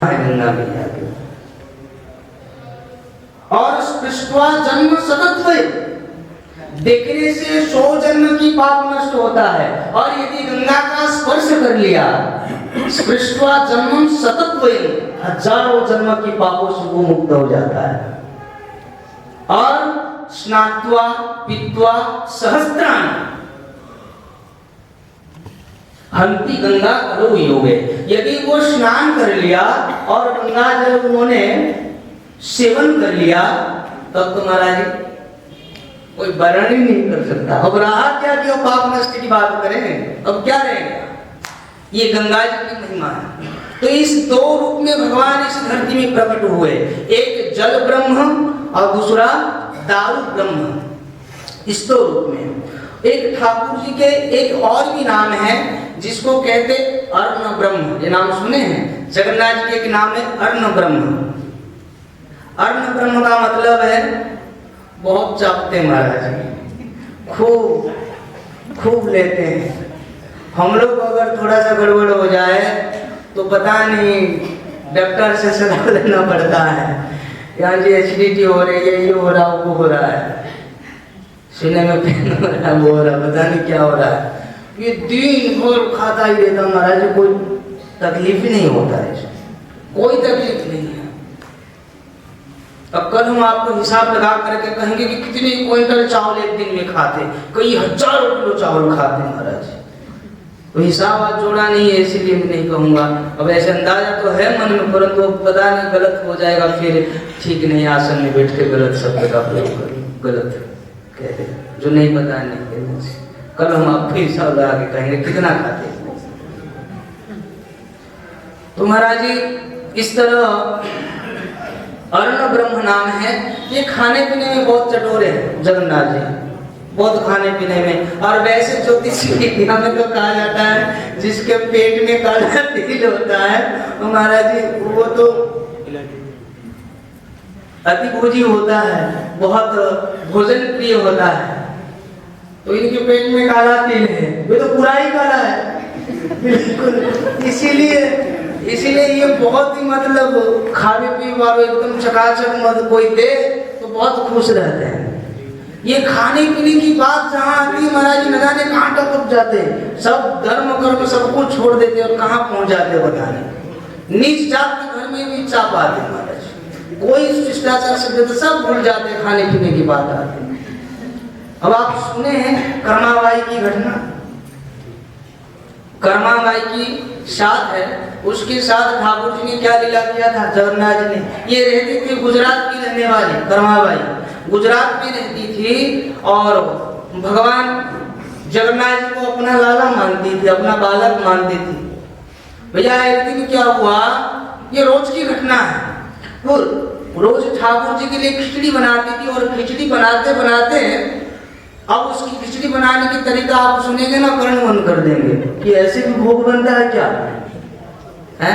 गंगा मैया के और स्पृष्ट्वा जन्म सतत्व देखने से 100 जन्म की पाप नष्ट होता है। और यदि गंगा का स्पर्श कर लिया स्पृष्ट्वा जन्म सतत्व हजारों जन्म की पापों से वो मुक्त हो जाता है। और स्नात्वा पीत्वा सहस्त्राणि हंति गंगा करो योगे, यदि वो स्नान कर लिया और गंगा जल उन्होंने सेवन कर लिया तब तो महाराज कोई वर्णन ही नहीं कर सकता। अब रहा क्या कि पाप नष्ट की बात करें, अब क्या रहेगा। ये गंगा जी की महिमा है। तो इस दो रूप में भगवान इस धरती में प्रकट हुए, एक जल ब्रह्म और दूसरा दारू ब्रह्म। इस दो रूप में एक ठाकुर जी के एक और भी नाम है जिसको कहते अर्ण ब्रह्म, ये नाम सुने हैं। जगन्नाथ जी के एक नाम है अर्ण ब्रह्म। अर्ण ब्रह्म का मतलब है बहुत चापते महाराज, खूब लेते हैं। हम लोग अगर थोड़ा सा गड़बड़ हो जाए तो पता नहीं डॉक्टर से सलाह लेना पड़ता है, यहाँ जी एसिडिटी हो रही है, ये हो रहा वो हो रहा है, सीने में पेन हो रहा है, वो हो रहा है, पता नहीं क्या हो रहा है। ये दिन भर खाता ही रहता महाराज, कोई तकलीफ ही नहीं होता है, कोई तकलीफ नहीं है। अब कल हम आपको हिसाब लगा करके कहेंगे कि कितने क्विंटल चावल एक दिन में खाते, कई हजारों किलो चावल खाते महाराज। तो हिसाब आज जोड़ा नहीं है इसीलिए मैं नहीं कहूंगा। अब ऐसे अंदाजा तो है मन में, परंतु पता नहीं गलत हो जाएगा, फिर ठीक नहीं आसन में बैठ के गलत शब्द का प्रयोग गलत कहते, जो नहीं पता नहीं कहने से। कल हम आपको हिसाब लगा के कहेंगे कितना खाते। तो महाराज जी इस तरह अर्ण ब्रह्म नाम है। ये खाने पीने में बहुत चटोरे हैं जगन्नाथ जी, बहुत खाने पीने में। और वैसे ज्योतिषी विद्या में तो कहा जाता है जिसके पेट में काला तिल होता है तो महाराज जी वो तो अति भोजी होता है, बहुत भोजन प्रिय होता है। तो इनके पेट में काला तिल है, वे तो पूरा ही काला है बिल्कुल। इसीलिए ये बहुत ही मतलब खाने पीने वालों एकदम चकाचक मत कोई दे तो बहुत खुश रहते हैं। ये खाने पीने की बात जहाँ आती है महाराज न जाने कहाँ टपक जाते, सब धर्म कर्म सबको छोड़ देते और कहाँ पहुंच जाते बताने। नीच जात के घर में भी चाप आते महाराज, कोई शिष्टाचार शब्द सब भूल जाते, खाने पीने की बात आती। अब आप सुने हैं कर्माबाई की घटना। कर्माबाई की साथ है, उसके साथ ठाकुर जी ने क्या लीला किया था जगन्नाथ जी ने। ये रहती थी गुजरात की रहने वाली कर्माबाई, गुजरात में रहती थी और भगवान जगन्नाथ जी को अपना लाला मानती थी, अपना बालक मानती थी। भैया एक दिन क्या हुआ, ये रोज की घटना है। तो रोज ठाकुर जी के लिए खिचड़ी बनाती थी और खिचड़ी बनाते बनाते अब उसकी खिचड़ी बनाने की तरीका आप सुनेंगे ना कर्ण बंद कर देंगे कि ऐसे भी भोग बनता है क्या है।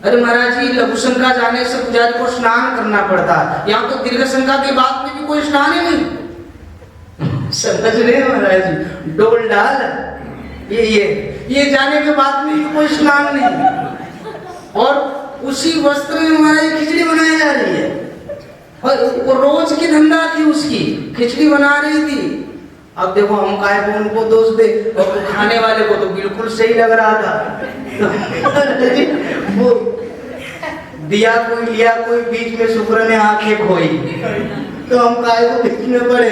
अरे महाराज जी लघु शंका जाने से पुजारी को स्नान करना पड़ता है, यहाँ तो दीर्घ शंका के बाद में भी कोई स्नान ही नहीं। समझ रहे महाराज जी, डोल डाल ये जाने के बाद में भी कोई स्नान नहीं। और उसी वस्त्र में महाराज खिचड़ी बनाई जा रही है और वो रोज की धंधा थी उसकी, खिचड़ी बना रही थी। अब देखो हम काहे को उनको दोष दे, और खाने वाले को तो बिल्कुल सही लग रहा था। वो दिया कोई लिया कोई, बीच में शुक्र ने आंखें खोई, तो हम काहे को बीच में पड़े।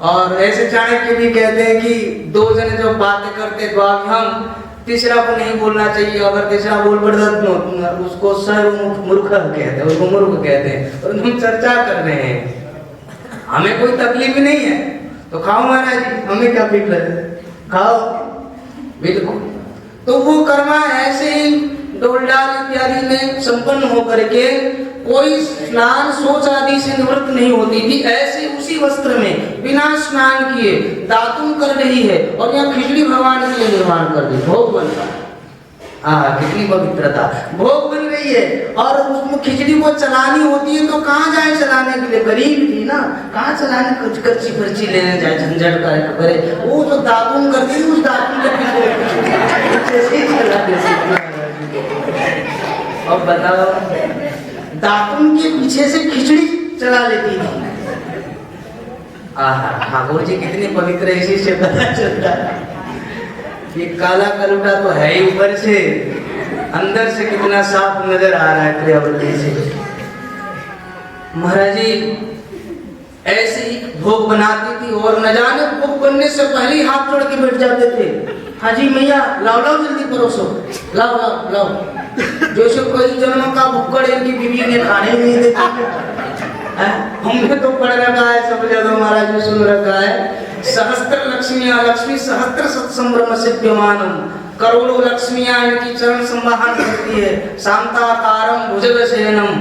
और ऐसे चाणक्य भी कहते हैं कि दो जने जो बातें करते तो हम तीसरा को नहीं बोलना चाहिए, अगर तीसरा बोल पड़ता तो उसको सर्वमूर्ख कहते हैं, उसको मूर्ख कहते हैं। और हम चर्चा कर रहे हैं, हमें कोई तकलीफ नहीं है तो खाओ महाराज जी, हमें क्या फिक्र है, खाओ बिल्कुल। तो वो कर्मा ऐसे ही डोलडाल इत्यादि में संपन्न होकर के कोई स्नान शौच आदि से निवृत्त नहीं होती थी, ऐसे उसी वस्त्र में बिना स्नान किए दातुन कर रही है और यहाँ खिचड़ी भगवान के लिए निर्माण कर दी, भोग बन रहा है। कितनी पवित्रता, भोग बन रही है और उसमें खिचड़ी को चलानी होती है तो कहाँ जाए चलाने के लिए, गरीब थी ना, कहाँ चलाने कुछ कर्ची पर्ची लेने जाए, झंझट करे। वो जो दातुन करती थी उस दातुन के बताओ, दातुन के पीछे से खिचड़ी चला लेती थी। आहा, ठाकुर जी कितने पवित्र है, इसी से पता चलता है कि काला कलूटा तो है ही, ऊपर से अंदर से कितना साफ नजर आ रहा है क्रियावृत्ति से। महाराज जी ऐसे ही भोग बनाती थी और न जाने भोग बनने से पहले ही हाथ जोड़ के बैठ जाते थे। हाँ जी मैया, लाओ लाओ जल्दी परोसो, लाओ लाओ लाओ। जैसे कोई जन्म का भुक्कड़ इनकी बीवी ने खाने ही नहीं देता। हमने तो पढ़ रखा है, सब जगह महाराज जी सुन रखा है, सहस्त्र लक्ष्मियां, लक्ष्मी सहस्त्र सत्संभ्रम सिद्ध्यमानम, करोड़ों लक्ष्मियां इनकी चरण संवाहन करती है। शांताकारम भुजग शयनम,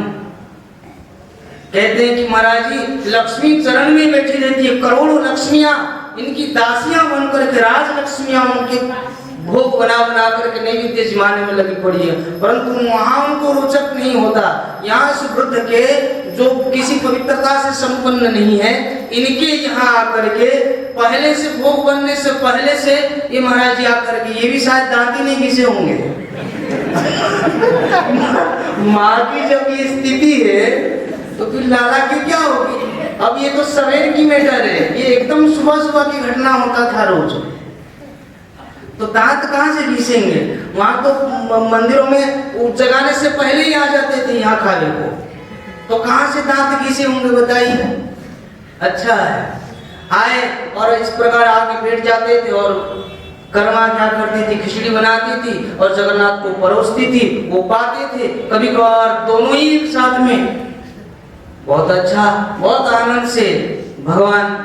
कहते हैं कि महाराज जी लक्ष्मी चरण में बैठी रहती है, करोड़ों लक्ष्मियां इनकी दासियां बनकर के, राज लक्ष्मियां उनके भोग बना बना करके नैवेद्य जिमाने में लगी पड़ी है, परंतु वहां उनको रोचक नहीं होता। यहाँ से वृद्ध के जो किसी पवित्रता से संपन्न नहीं है, इनके यहाँ आकर के पहले से भोग बनने से पहले से ये महाराज जी आकर के, ये भी शायद दांती नहीं घिसे होंगे। माँ की जब ये स्थिति है तो फिर लाला की क्या होगी। अब ये तो सवेर की मैटर है, ये एकदम सुबह सुबह की घटना होता था रोज, तो दांत कहाँ से घिसेंगे। वहां तो मंदिरों में जगाने से पहले ही आ जाते थे यहाँ खाने को, तो कहाँ से दांत घिसे होंगे बताइए। अच्छा है, आए और इस प्रकार आके बैठ जाते थे और कर्मा क्या करती थी, खिचड़ी बनाती थी और जगन्नाथ को परोसती थी, वो पाते थे। कभी कभार दोनों ही एक साथ में, बहुत अच्छा, बहुत आनंद से भगवान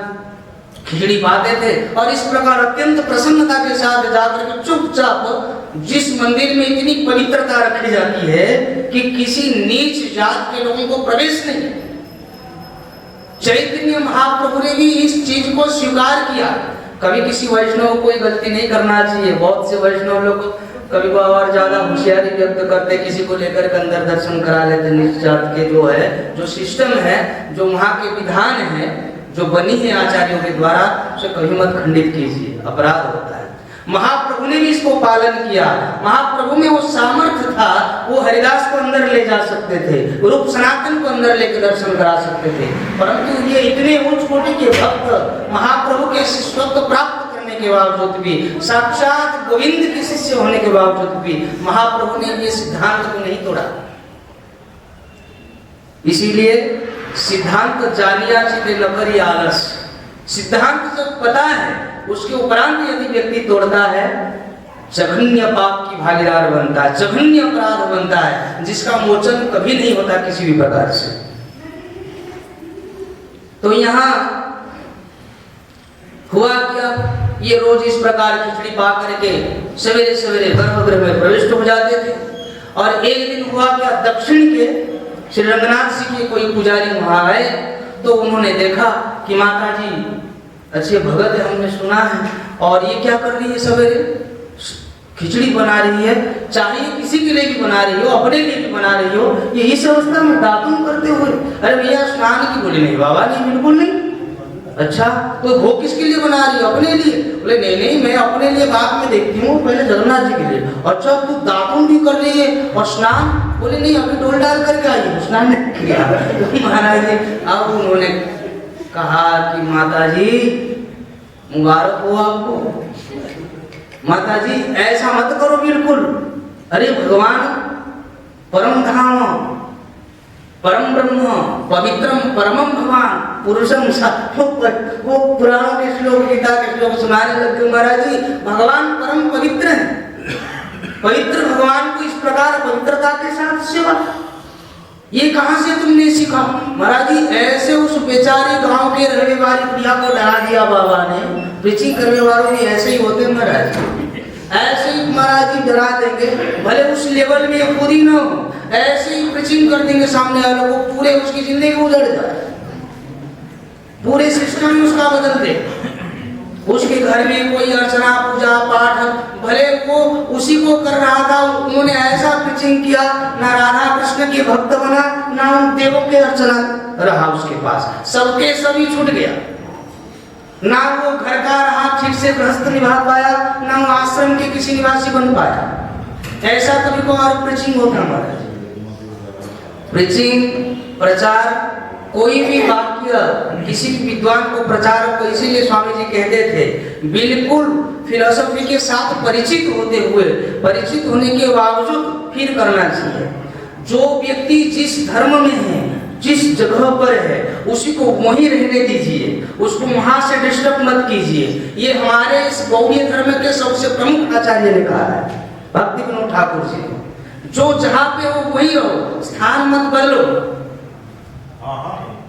खिचड़ी पाते थे और इस प्रकार अत्यंत प्रसन्नता के साथ जाकर के चुपचाप, जिस मंदिर में इतनी पवित्रता रखी जाती है कि किसी नीच जात के लोगों को प्रवेश नहीं, चैतन्य महाप्रभु ने भी इस चीज को स्वीकार किया। कभी किसी वैष्णव को कोई गलती नहीं करना चाहिए। बहुत से वैष्णव लोग कभी और ज्यादा होशियारी व्यक्त करते, किसी को लेकर के अंदर दर्शन करा लेते। नीच जात के जो है, जो सिस्टम है, जो वहाँ के विधान है, जो बनी है आचार्यों के द्वारा, उसे कभी मत खंडित कीजिए, अपराध होता है। महाप्रभु ने भी इसको पालन किया। महाप्रभु में वो सामर्थ्य था, वो हरिदास को अंदर ले जा सकते थे, रूप सनातन को अंदर लेकर दर्शन करा सकते थे, परंतु ये इतने उच्च कोटि के भक्त, महाप्रभु के शिष्यत्व प्राप्त के बावजूद भी, साक्षात गोविंद के शिष्य होने के बावजूद भी महाप्रभु ने ये सिद्धांत को नहीं तोड़ा। इसीलिए सिद्धांत जानिया चिते न करी आलस। सिद्धांत जब पता है, उसके उपरांत यदि व्यक्ति तोड़ता है, जघन्य पाप की भागीदार बनता है, जघन्य अपराध बनता है, जिसका मोचन कभी नहीं होता किसी भी प्रकार से। तो यहाँ हुआ क्या, ये रोज इस प्रकार खिचड़ी पा करके सवेरे सवेरे गर्भगृह में प्रविष्ट हो जाते थे। और एक दिन हुआ क्या, दक्षिण के श्री रंगनाथ जी के कोई पुजारी वहां आए, तो उन्होंने देखा कि माता जी अच्छे भगत है, हमने सुना है, और ये क्या कर रही है, सवेरे खिचड़ी बना रही है, चाहे किसी के लिए भी बना रही हो, अपने लिए भी बना रही हो, ये इस अवस्था में दातुन करते हुए। अरे भैया स्नान की, बोले नहीं बाबा नहीं, बिल्कुल नहीं। अच्छा, तो वो किसके लिए बना रही हो, अपने लिए? बोले नहीं नहीं, मैं अपने लिए बाद में देखती हूँ, पहले जगन्नाथ जी के लिए। अच्छा, तू दातुन भी कर रही है और स्नान? बोले नहीं, अभी डोल डाल करके आई, स्नान नहीं किया। तो महाराज जी अब उन्होंने कहा कि माता जी मुबारक हो आपको, माता जी ऐसा मत करो बिल्कुल। अरे भगवान परम धाम, परम ब्रह्म, पवित्रम परमम भगवान पुरुषम सत्यो, वो पुराणों के श्लोक, गीता के श्लोक सुनाने लगे महाराज जी। भगवान परम पवित्र है, पवित्र भगवान को इस प्रकार पवित्रता के साथ सेवा, ये कहां से तुमने सीखा? महाराज जी ऐसे उस बेचारे गांव के रहने वाली बुढ़िया को डरा दिया बाबा ने। प्रीचिंग करने वालों भी ऐसे ही होते महाराज, ऐसे ही महाराज जी डरा देंगे, भले उस लेवल में खुद ही ना हो, ऐसे ही प्रीचिंग कर देंगे सामने वालों को, पूरे उसकी जिंदगी उजड़ जाए, पूरे सिस्टम उसका बदल दे। उसके घर में कोई अर्चना पूजा पाठ, भले वो उसी को कर रहा था, उन्होंने ऐसा प्रीचिंग किया, ना राधा कृष्ण के भक्त बना, ना उन देवों के अर्चना रहा उसके पास, सबके सभी छूट गया। ना वो घर का रहा ठीक से गृहस्थ निभा पाया, ना वो आश्रम के किसी निवासी बन पाया। ऐसा कभी को और प्रीचिंग होता हमारा। प्रीचिंग, प्रचार, कोई भी वाक्य किसी भी विद्वान को प्रचार को, इसीलिए स्वामी जी कहते थे बिल्कुल फिलॉसफी के साथ परिचित होने के बावजूद फिर करना चाहिए। जो व्यक्ति जिस धर्म में है, जिस जगह पर है, उसी को वहीं रहने दीजिए, उसको वहां से डिस्टर्ब मत कीजिए। ये हमारे इस गौड़ीय धर्म के सबसे प्रमुख आचार्य ने कहा है, भक्ति विनोद ठाकुर जी। जो जहां पे हो वहीं रहो, स्थान मत बदलो।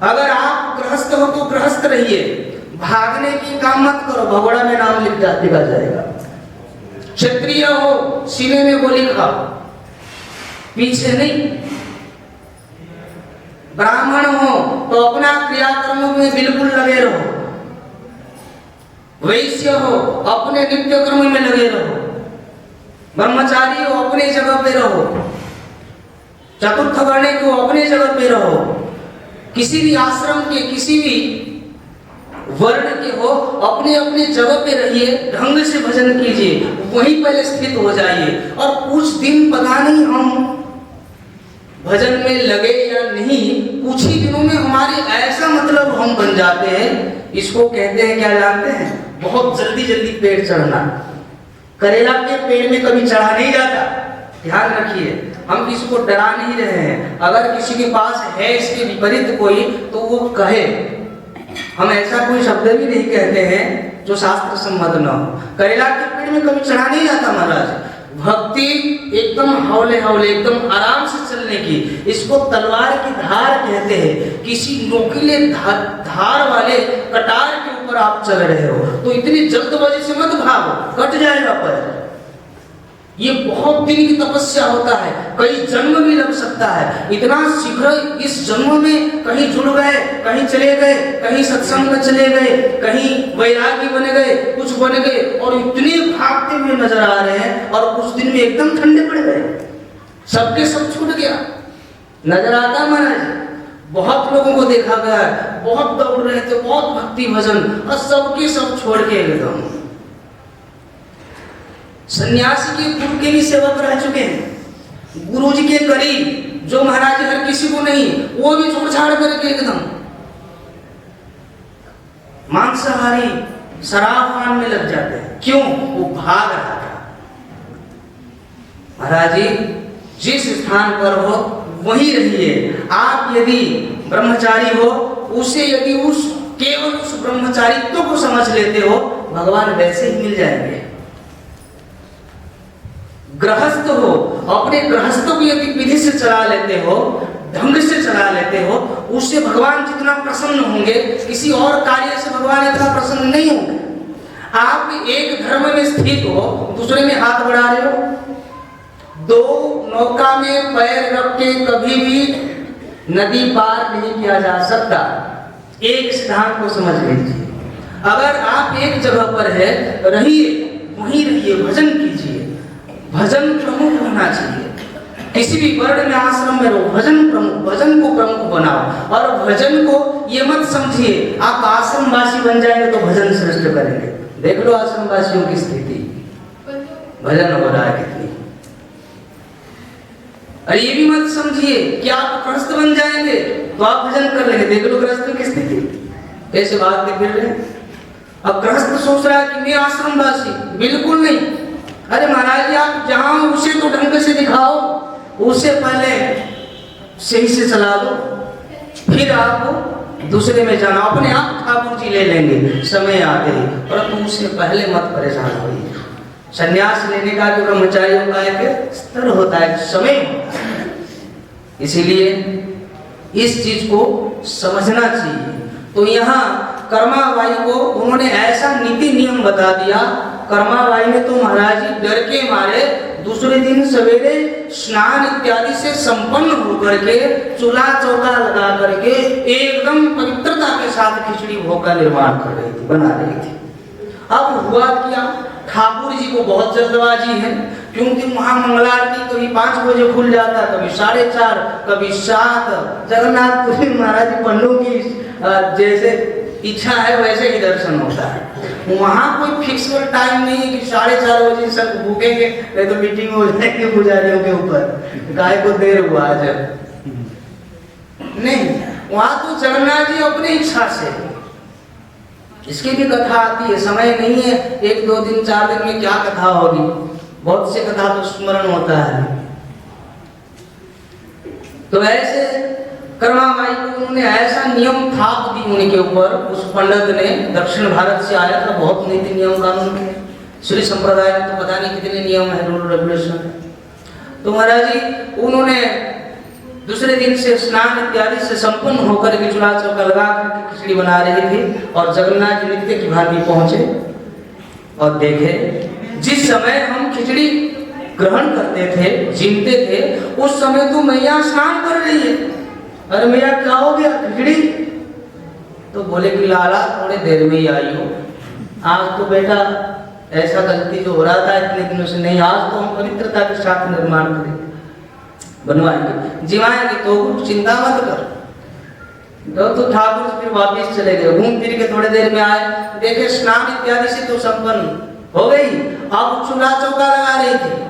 अगर आप गृहस्थ हो तो गृहस्थ रहिए, भागने की काम मत करो, भगोड़ा में नाम लिखा जाएगा। क्षत्रिय हो, सीने में गोली खाओ, पीछे नहीं। ब्राह्मण हो तो अपना क्रियाकर्मों में बिल्कुल लगे रहो। वैश्य हो अपने नित्य कर्म में लगे रहो। ब्रह्मचारी हो अपने जगह पे रहो। चतुर्थ वर्ण के हो अपने जगह पे रहो। किसी भी आश्रम के, किसी भी वर्ण के हो, अपने अपने जगह पे रहिए, ढंग से भजन कीजिए, वहीं पहले स्थित हो जाइए। और कुछ दिन पता नहीं हम भजन में लगे या नहीं, कुछ ही दिनों में हमारे ऐसा मतलब हम बन जाते हैं, इसको कहते हैं, क्या जानते हैं, बहुत जल्दी जल्दी पेड़ चढ़ना। करेला के पेड़ में कभी चढ़ा नहीं जाता, ध्यान रखिए। हम किसी को डरा नहीं रहे हैं। अगर किसी के पास है इसके विपरीत कोई, तो वो कहे। हम ऐसा कोई शब्द भी नहीं कहते हैं जो शास्त्र सम्मत न हो। करेला के पेड़ में कभी चढ़ा नहीं जाता महाराज। भक्ति एकदम हौले हौले, एकदम आराम से चलने की, इसको तलवार की धार कहते हैं। किसी नोकीले धार वाले कटार के ऊपर आप चल रहे हो तो इतनी जल्दबाजी से मत भागो, कट जाएगा पैर। ये बहुत दिन की तपस्या होता है, कई जन्म भी लग सकता है। इतना शीघ्र इस जन्म में कहीं जुड़ गए, कहीं चले गए, कहीं सत्संग में चले गए, कहीं वैरागी बने गए, कुछ बन गए, और इतने भागते हुए नजर आ रहे हैं, और कुछ दिन में एकदम ठंडे पड़ गए, सबके सब छूट गया। नजर आता महाराज, बहुत लोगों को देखा गया है, बहुत दौड़ रहे थे, बहुत भक्ति भजन, और सबके सब छोड़ के एकदम सन्यासी के गुरु के भी सेवक रह चुके हैं। गुरु जी के करीब जो महाराज हर किसी को नहीं, वो भी छोड़ छाड़ करके एकदम मांसाहारी शराब पान में लग जाते हैं। क्यों? वो भाग रहा था। महाराज जी जिस स्थान पर हो वहीं रहिए। आप यदि ब्रह्मचारी हो, उसे यदि उस केवल उस ब्रह्मचारित्व को समझ लेते हो, भगवान वैसे ही मिल जाएंगे। गृहस्थ हो, अपने गृहस्थ को यदि विधि से चला लेते हो, ढंग से चला लेते हो, उससे भगवान जितना प्रसन्न होंगे, किसी और कार्य से भगवान इतना प्रसन्न नहीं होंगे। आप एक धर्म में स्थित हो, दूसरे में हाथ बढ़ा रहे हो। दो नौका में पैर रख के कभी भी नदी पार नहीं किया जा सकता। एक सिद्धांत को समझ लीजिए। अगर आप एक जगह पर है, रहिए, वहीं रहिए, भजन कीजिए। भजन प्रमुख होना चाहिए। किसी भी वर्ण में, आश्रम में रहो, भजन को प्रमुख बनाओ। और भजन को ये मत समझिए आप आश्रमवासी बन जाएंगे तो भजन श्रेष्ठ करेंगे। देख लो आश्रमवासियों की स्थिति, भजन हो रहा है कितनी। और ये भी मत समझिए कि आप गृहस्थ बन जाएंगे तो आप भजन कर लेंगे। देख लो गृहस्थ की स्थिति कैसे भागते फिर रहे। अब गृहस्थ सोच रहा है कि मैं आश्रमवासी, बिल्कुल नहीं। अरे महाराज जी आप जहां उसे तो ढंग से दिखाओ, उसे पहले सही से चला दो, फिर आप दूसरे में जाना। अपने आप ठाकुर जी ले लेंगे समय आते ही, परंतु उससे पहले मत परेशान होइए। संन्यास लेने का जो ब्रह्मचारियों का एक स्तर होता है, समय होता है, इसीलिए इस चीज को समझना चाहिए। तो यहाँ कर्माबाई को उन्होंने ऐसा नीति नियम बता दिया। कर्माबाई ने तो महाराज जी डर के मारे दूसरे दिन सवेरे स्नान इत्यादि से संपन्न होकर के चूल्हा चौका लगा करके एकदम पवित्रता के साथ खिचड़ी भोग का निर्माण कर रही थी, बना रही थी। अब हुआ क्या, ठाकुर जी को बहुत जल्दबाजी है, क्योंकि वहां मंगला आरती कभी 5 बजे खुल जाता, कभी 4:30, कभी 7। जगन्नाथपुरी महाराज जी पंडों की जैसे इच्छा है वैसे ही दर्शन होता है। वहां कोई फिक्स टाइम नहीं है कि 4:30 बजे सब भूखेंगे, नहीं तो मीटिंग हो जाएगी पुजारियों के ऊपर, गाय को देर हुआ आज। नहीं, वहां तो जगन्नाथ जी अपनी इच्छा से, इसकी भी कथा आती है, समय नहीं है 1 2 दिन 4 दिन में क्या कथा होगी, बहुत से कथा तो स्मरण होता है। तो ऐसे कर्माबाई को उन्होंने ऐसा नियम थाप दी उनके ऊपर, उस पंडित ने दक्षिण भारत से आया था, बहुत नीति नियम कानून थे, श्री संप्रदाय में तो पता नहीं कितने नियम है, रूल रेगुलेशन। तो महाराज जी उन्होंने दूसरे दिन से स्नान इत्यादि से संपन्न होकर के चूल्हा चौका लगा कर खिचड़ी बना रहे थे, और जगन्नाथ जी नित्य की भांति पहुंचे और देखे जिस समय हम खिचड़ी ग्रहण करते थे, जीमते थे, उस समय तो मैया स्नान कर रही है। अरे मैया क्या हो गया, खिचड़ी? तो बोले कि लाला थोड़े देर में ही आई हो, आज तो बेटा ऐसा गलती जो हो रहा था इतने दिनों से नहीं, आज तो हम पवित्रता के साथ निर्माण करेंगे, बनवाएंगे, जिवाएंगे, तो चिंता मत कर। तो ठाकुर फिर वापिस चले गए, घूम फिर के थोड़े देर में आए, देखे स्नान इत्यादि से तो संपन्न हो गई, अब चूल्हा चौका लगा रही थी।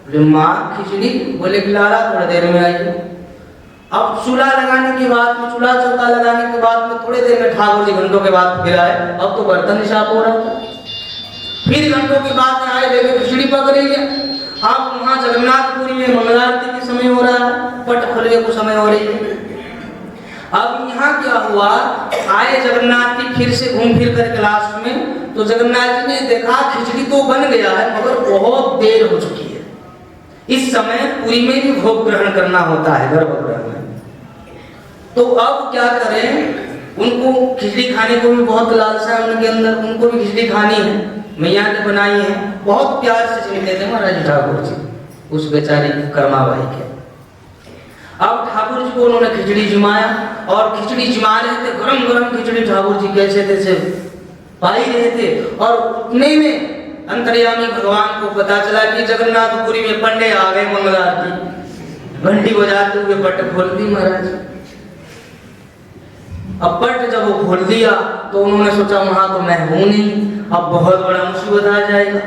बोले माँ खिचड़ी? बोले कि लाला थोड़ी देर में आई। अब चूल्हा लगाने के बाद में, चूल्हा चौका लगाने के बाद में थोड़ी देर में ठाकुर जी घंटों के बाद फिर आए, अब तो बर्तन साफ हो रहा था। फिर घंटों के बाद में आए, देखे खिचड़ी पक रही है। अब वहां जगन्नाथपुरी में मंगलारती के समय हो रहा है, पट खुलने को समय हो रही है। अब यहाँ क्या हुआ, आए जगन्नाथ जी फिर से घूम फिर कर लास्ट में, तो जगन्नाथ जी ने देखा खिचड़ी तो बन गया है मगर बहुत देर हो चुकी है। इस समय पुरी में भी भोग ग्रहण करना होता है गर्भगृह में, तो अब क्या करें, उनको खिचड़ी खाने को भी बहुत लालसा है उनके अंदर, उनको भी खिचड़ी खानी है, मैया ने बनाई है, बहुत प्यार से चलते थे महाराज ठाकुर जी उस बेचारी कर्माबाई के। अब ठाकुर जी को उन्होंने खिचड़ी जिमाया, और खिचड़ी जिमा रहे थे, गरम गरम खिचड़ी ठाकुर जी कैसे तैसे पाई रहे थे, और उतने में अंतर्यामी भगवान को पता चला कि जगन्नाथपुरी में पंडे आ गए मंगलारती, घंटी बजाते हुए पट खोल दी महाराज। अब पट जब वो खोल दिया तो उन्होंने सोचा वहां तो मैं हूं नहीं, अब बहुत बड़ा मुसीबत आ जाएगा,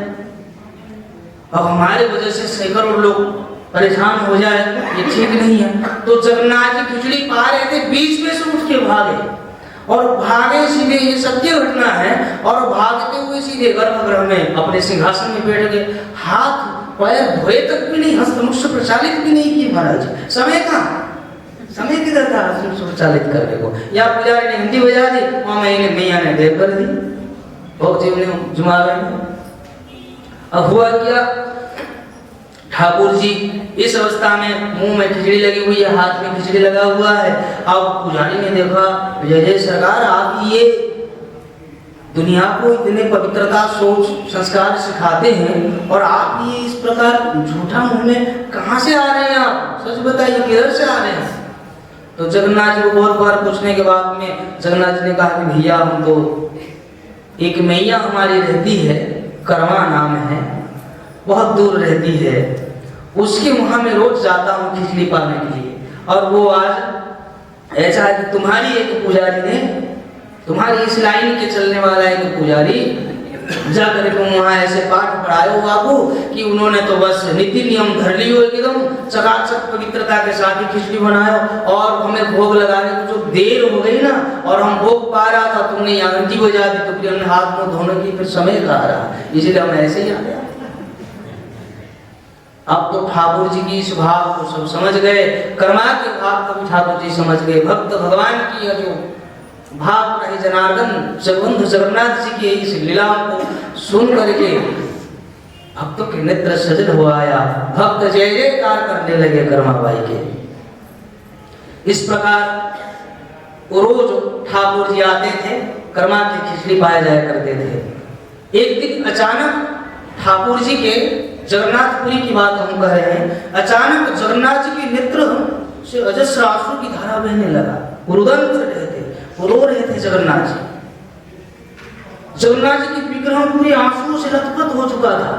अब हमारे वजह से सैकड़ों लोग परेशान हो जाए, ये ठीक नहीं है। तो जगन्नाथ जी खिचड़ी पा रहे थे, बीच में से उठ के भागे, और भागे सीधे, ये सत्य घटना है, और भागते हुए सीधे गर्भगृह में अपने सिंहासन में बैठ गए, हाथ पैर धोए तक भी नहीं, हस्तमुष्ट प्रचालित भी नहीं की महाराज। समय कहाँ, समय किधर था हस्तमुष्ट प्रचालित करने को, या पुजारी ने हिंदी बजा दी, वहां मैया ने देर कर दी, भोग जीव ने जुमा गए। अब हुआ क्या, ठाकुर जी इस अवस्था में मुंह में खिचड़ी लगी हुई है, हाथ में खिचड़ी लगा हुआ है। अब पुजारी ने देखा, जय सरकार आप ये दुनिया को इतने पवित्रता सोच संस्कार सिखाते हैं, और आप ये इस प्रकार झूठा मुंह में कहां से आ रहे हैं, आप सच बताइए किधर से आ रहे हैं। तो जगन्नाथ जी को बहुत बार पूछने के बाद में जगन्नाथ जी ने कहा कि भैया हम तो, एक मैया हमारी रहती है, कर्मा नाम है, बहुत दूर रहती है, उसके वहां में रोज जाता हूँ खिचड़ी पाने के लिए, और वो आज ऐसा है कि तुम्हारी एक पुजारी ने, तुम्हारी इस लाइन के चलने वाला एक पुजारी जाकर के वहां ऐसे पाठ पढ़ाए हो आपको कि उन्होंने तो बस नीति नियम धर लियो एकदम चकाचक पवित्रता के साथ ही खिचड़ी बनाया, और हमें भोग लगाने को जो देर हो गई ना, और हम भोग पा रहा था, तुमने यहाँ घंटी बजा दी, तो फिर हमने हाथ मुंह धोने की फिर समय कहा रहा, इसलिए हम ऐसे ही आ गया। अब तो ठाकुर जी की इस भाव को सब समझ गए, कर्मा के भाव को भी ठाकुर जी समझ गए, भक्त भगवान की जो भाव रहे जनार्दन जगवंत जगन्नाथ जी की इस लीलाओं को सुन करके भक्तों के नेत्र सजल हो आया, भक्त जय जयकार करने लगे कर्माबाई के। इस प्रकार रोज ठाकुर जी आते थे, कर्मा की खिचड़ी पाए जाया करते थे। एक दिन अचानक ठाकुर जी के, जगन्नाथपुरी की बात हम कह रहे हैं, अचानक जगन्नाथ जी के नेत्र से अजस्र आंसू की धारा बहने लगा, रुदन कर रहे थे, रो रहे थे जगन्नाथ जी। जगन्नाथ जी की विग्रह पूरे आंसुओं से लथपथ हो चुका था।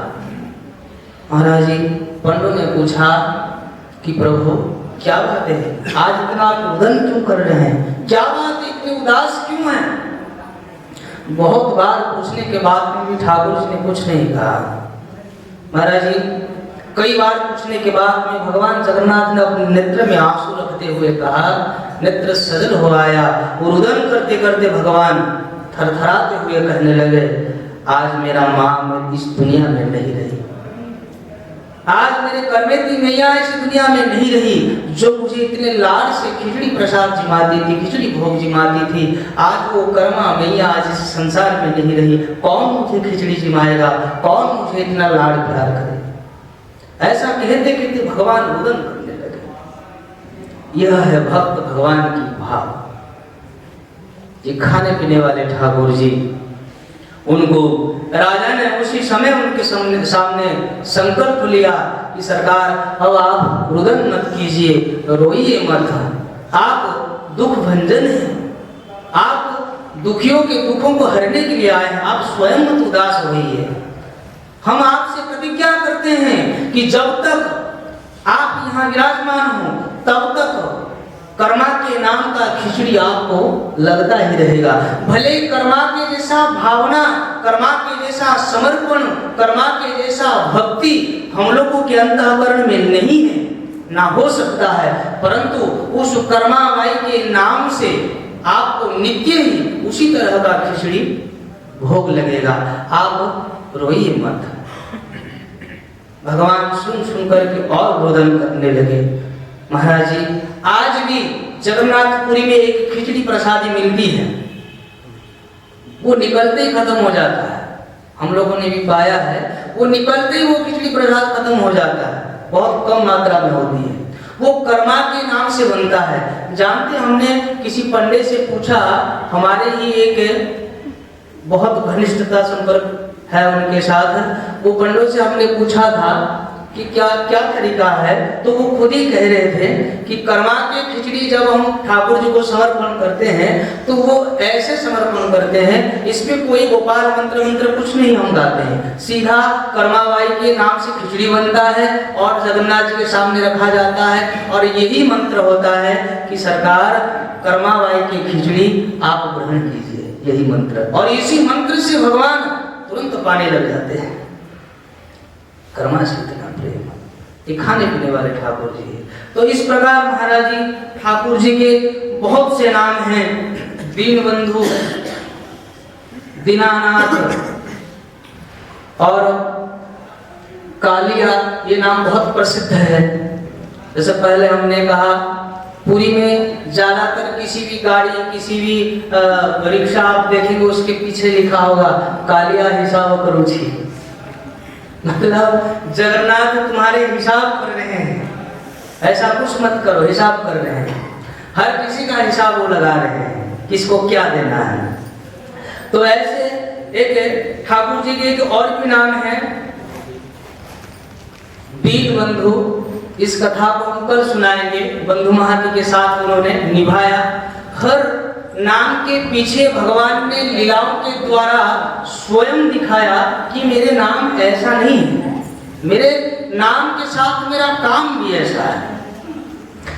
महाराज जी पंडों ने पूछा कि प्रभु क्या बात है, आज इतना रुदन क्यों कर रहे हैं, क्या बात है, इतने उदास क्यों हैं? बहुत बार पूछने के बाद में भी ठाकुर जी ने कुछ नहीं कहा। महाराज जी कई बार पूछने के बाद में भगवान जगन्नाथ ने अपने नेत्र में आंसू रखते हुए कहा नेत्र सजल हो आया। रुदन करते करते भगवान थरथराते हुए कहने लगे, आज मेरा माँ इस दुनिया में नहीं रही, आज मेरे कर्मे की मैया इस दुनिया में नहीं रही, जो मुझे इतने लाड से खिचड़ी प्रसाद जिमाती थी, खिचड़ी भोग जिमाती थी, आज वो कर्मा मैया आज इस संसार में नहीं रही। कौन मुझे खिचड़ी जिमाएगा, कौन मुझे इतना लाड प्यार करे? ऐसा कहते कहते भगवान रुदन करने लगे। यह है भक्त भगवान की भाव। ये खाने पीने वाले ठाकुर जी, उनको राजा ने उसी समय उनके सामने संकल्प लिया कि सरकार अब आप रुदन मत कीजिए, रोइए मत, आप दुख भंजन हैं, आप दुखियों के दुखों को हरने के लिए आए हैं, आप स्वयं मत उदास होइए। हम आपसे प्रतिज्ञा करते हैं कि जब तक आप यहाँ विराजमान हो तब तक कर्मा के नाम का खिचड़ी आपको लगता ही रहेगा। भले कर्मा के जैसा भावना, कर्मा के जैसा समर्पण, कर्मा के जैसा भक्ति हम लोगों के अंतःकरण में नहीं है, ना हो सकता है, परंतु उस कर्मा माई के नाम से आपको नित्य ही उसी तरह का खिचड़ी भोग लगेगा। आप रोइए मत। भगवान सुन सुन करके और रोदन करने लगे। महाराज जी, आज भी जगन्नाथपुरी में एक खिचड़ी प्रसादी मिलती है, वो निकलते ही खत्म हो जाता है। हम लोगों ने भी पाया है, वो निकलते ही वो खिचड़ी प्रसाद खत्म हो जाता है, बहुत कम मात्रा में होती है। वो कर्मा के नाम से बनता है। जानते, हमने किसी पंडित से पूछा, हमारे ही एक बहुत घनिष्ठता संपर्क है उनके साथ, वो पंडित से हमने पूछा था कि क्या क्या तरीका है, तो वो खुद ही कह रहे थे कि कर्मा के खिचड़ी जब हम ठाकुर जी को समर्पण करते हैं तो वो ऐसे समर्पण करते हैं, इसमें कोई गोपाल मंत्र मंत्र कुछ नहीं हम गाते हैं, सीधा कर्माबाई के नाम से खिचड़ी बनता है और जगन्नाथ जी के सामने रखा जाता है, और यही मंत्र होता है कि सरकार कर्माबाई की खिचड़ी आप ग्रहण कीजिए, यही मंत्र, और इसी मंत्र से भगवान तुरंत पाने लग जाते हैं। कर्मा से इतना प्रेम, ये खाने पीने वाले ठाकुर जी है। तो इस प्रकार महाराज जी ठाकुर जी के बहुत से नाम हैं। दीनबंधु, दीनानाथ और कालिया, ये नाम बहुत प्रसिद्ध है। जैसे पहले हमने कहा, पुरी में ज्यादातर किसी भी गाड़ी, किसी भी रिक्शा आप देखेंगे उसके पीछे लिखा होगा कालिया हिसाब करो जी, मतलब जगन्नाथ तुम्हारे हिसाब कर रहे हैं, ऐसा कुछ मत करो, हिसाब कर रहे हैं, हर किसी का हिसाब वो लगा रहे हैं, किसको क्या देना है। तो ऐसे एक ठाकुर जी के एक और भी नाम है दीनबंधु। इस कथा को हम कल सुनाएंगे। बंधु महाती के साथ उन्होंने निभाया। हर नाम के पीछे भगवान ने लीलाओं के द्वारा स्वयं दिखाया कि मेरे नाम ऐसा नहीं है, मेरे नाम के साथ मेरा काम भी ऐसा है।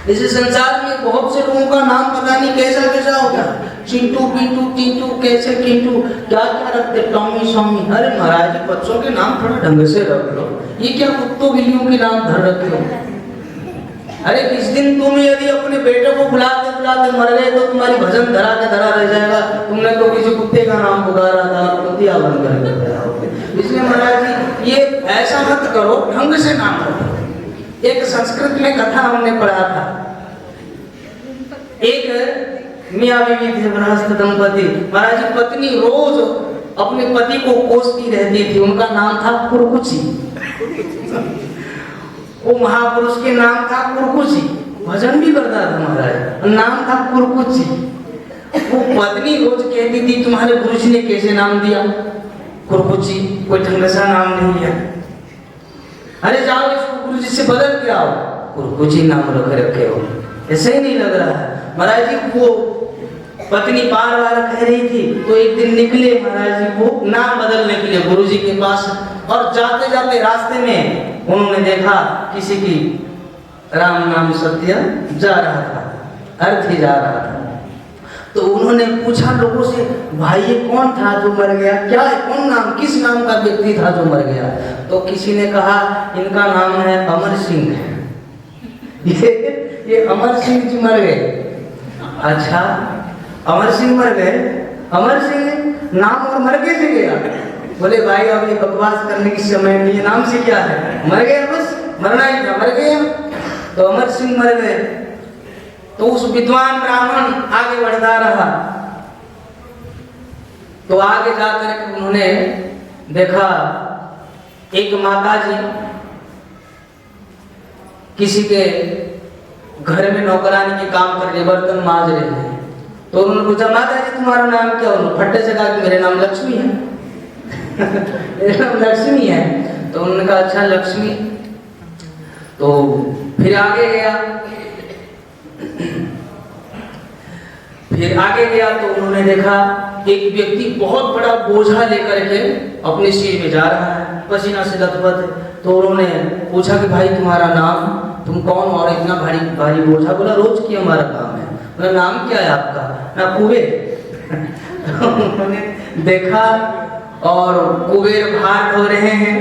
इस संसार में बहुत से लोगों का नाम पता नहीं कैसा कैसा होगा, चिंटू पिंटू टिंटू, कैसे किंटू, क्या क्या रखते, टॉमी स्वामी। अरे महाराज जी, बच्चों के नाम थोड़ा ढंग से रख लो, ये क्या कुत्तों बिल्लियों के नाम धर रखे हो। अरे किस दिन तुम यदि अपने बेटे को बुलाते बुलाते मर गए तो तुम्हारी भजन धरा के धरा रह जाएगा, तुमने तो किसी कुत्ते का नाम पुकारा था, कुतिया बन कर। इसलिए महाराज जी, ये ऐसा मत करो, ढंग से नाम रखो। एक संस्कृत में कथा हमने पढ़ा था, एक मियाँ बीवी थे गृहस्थ दंपति। महाराज जी, पत्नी रोज अपने पति को कोसती रहती थी, उनका नाम था कुरकुची। वो महापुरुष के नाम था कुरकुची, भजन भी करता था महाराज, नाम था कुरकुची। वो पत्नी रोज कहती थी तुम्हारे गुरु जी ने कैसे नाम दिया कुरकुची, कोई ढंग सा नाम नहीं है, अरे जाओ इसको गुरु जी से बदल के आओ, कुरकुची नाम रख रखे हो, ऐसे ही नहीं लग रहा है। महाराज जी वो पत्नी बार बार कह रही थी, तो एक दिन निकले महाराज जी वो नाम बदलने के लिए गुरु जी के पास, और जाते जाते रास्ते में उन्होंने देखा किसी की राम नाम सत्य जा रहा था, अर्थ ही जा रहा था। तो उन्होंने पूछा लोगों से, भाई ये कौन था जो मर गया, क्या है, कौन नाम, किस नाम का व्यक्ति था जो मर गया। तो किसी ने कहा इनका नाम है अमर सिंह। ये अमर सिंह जी मर गए। अच्छा, अमर सिंह मर गए? अमर सिंह नाम और मर कैसे गया? बोले भाई अब ये बकवास करने की समय नहीं है, नाम से क्या है, मर गया बस, मरना ही था, मर गया। तो अमर सिंह मर गए। तो उस विद्वान ब्राह्मण आगे बढ़ता रहा। तो आगे जाकर के उन्होंने देखा एक माता जी किसी के घर में नौकरानी के काम कर रहे, बर्तन मांज रहे हैं। तो उन्होंने पूछा माता जी तुम्हारा नाम क्या? उन्होंने फट्टे से कहा कि मेरे नाम लक्ष्मी है। मेरा नाम लक्ष्मी है। तो उन्होंने कहा अच्छा लक्ष्मी। तो फिर आगे गया, तो उन्होंने देखा एक व्यक्ति बहुत बड़ा बोझा लेकर के अपने सिर में जा रहा है, पसीना से लथपथ। तो उन्होंने पूछा कि भाई तुम्हारा नाम, तुम कौन और इतना भारी भारी बोझा? बोला रोज की हमारा काम है। बोला नाम क्या है आपका? ना कुबेर। उन्होंने देखा और कुबेर भार ढो रहे हैं।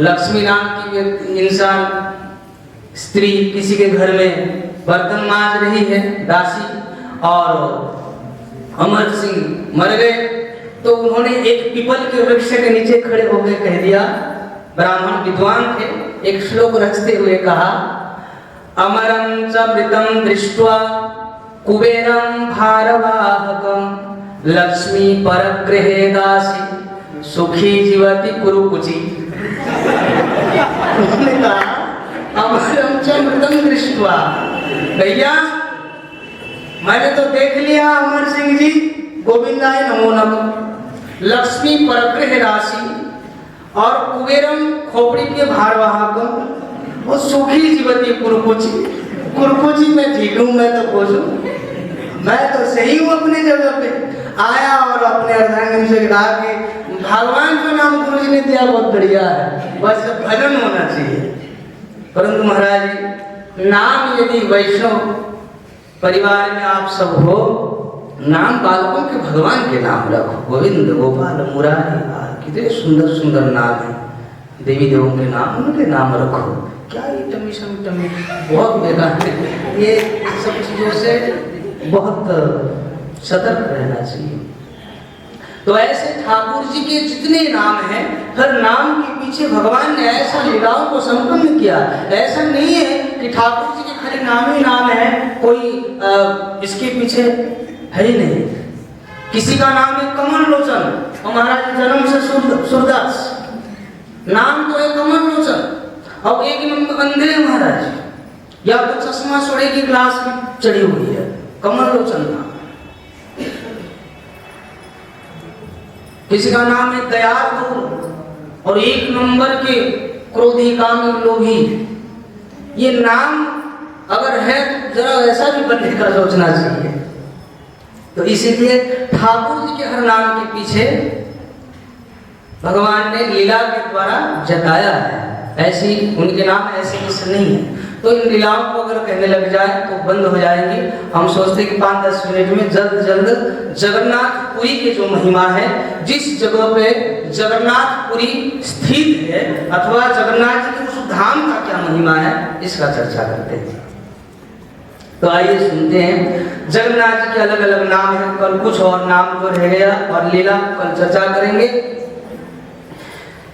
लक्ष्मी नाम की इंसान स्त्री किसी के घर में बर्तन मांज रही है, दासी। और अमर सिंह मर गए। तो उन्होंने एक पीपल के वृक्ष के नीचे खड़े होकर कह दिया, ब्राह्मण विद्वान थे, एक श्लोक रचते हुए कहा अमरं च मृतं दृष्ट्वा कुबेरं भारवाहकं लक्ष्मी परगृहे दासी सुखी जीवति कुरुकुची। उन्होंने कहा अमरं च मृतं दृष्ट्वा, भैया मैंने तो देख लिया अमर सिंह जी, गोविंदाय नमो नमः, लक्ष्मी परगृह राशि और कुबेरम खोपड़ी के भारवाहक और सुखी जीवती कुरुकुची। कुरुकुची में ठीक हूँ, मैं तो खुश हूँ, मैं तो सही हूँ अपनी जगह पे। आया और अपने अर्धांगिनी से कहा कि भगवान का नाम गुरु जी ने दिया बहुत बढ़िया है, बस भजन होना चाहिए। परंतु महाराज जी नाम यदि वैष्णव परिवार में आप सब हो, नाम बालकों के भगवान के नाम रखो, गोविंद गोपाल मुरारी, कितने सुंदर सुंदर नाम है, देवी देवों के नाम, उनके नाम रखो। क्या ये टमी टमी बहुत बेकार है, ये सब चीजों से बहुत सतर्क रहना चाहिए। तो ऐसे ठाकुर जी के जितने नाम हैं, हर नाम के पीछे भगवान ने ऐसा लीलाओं को संपन्न किया। ऐसा नहीं है कि ठाकुर जी के खाली नाम ही नाम है, कोई इसके पीछे है ही नहीं। किसी का नाम है कमल लोचन और महाराज जन्म से सूरदास, नाम तो है कमल लोचन। अब एक नंबर अंधे हैं महाराज, या तो चश्मा सोड़े की ग्लास में चढ़ी हुई है, कमल लोचन नाम। किसी का नाम है दयाल और एक नंबर के क्रोधी कामी लोभी। ये नाम अगर है तो जरा ऐसा भी बनने का सोचना चाहिए। तो इसीलिए ठाकुर जी के हर नाम के पीछे भगवान ने लीला के द्वारा जताया है। ऐसी उनके नाम ऐसे किसी नहीं है। तो इन लीलाओं को अगर कहने लग जाए तो बंद हो जाएंगी। हम सोचते कि 5-10 मिनट में जल्द जगन्नाथपुरी की जो महिमा है, जिस जगह पे जगन्नाथपुरी स्थित है अथवा जगन्नाथ जी के उस धाम का क्या महिमा है, इसका चर्चा करते हैं। तो आइए सुनते हैं। जगन्नाथ जी के अलग अलग नाम हैं, कल कुछ और नाम जो रह गया और लीला कल चर्चा करेंगे।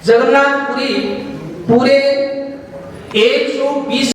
जगन्नाथपुरी पूरे 120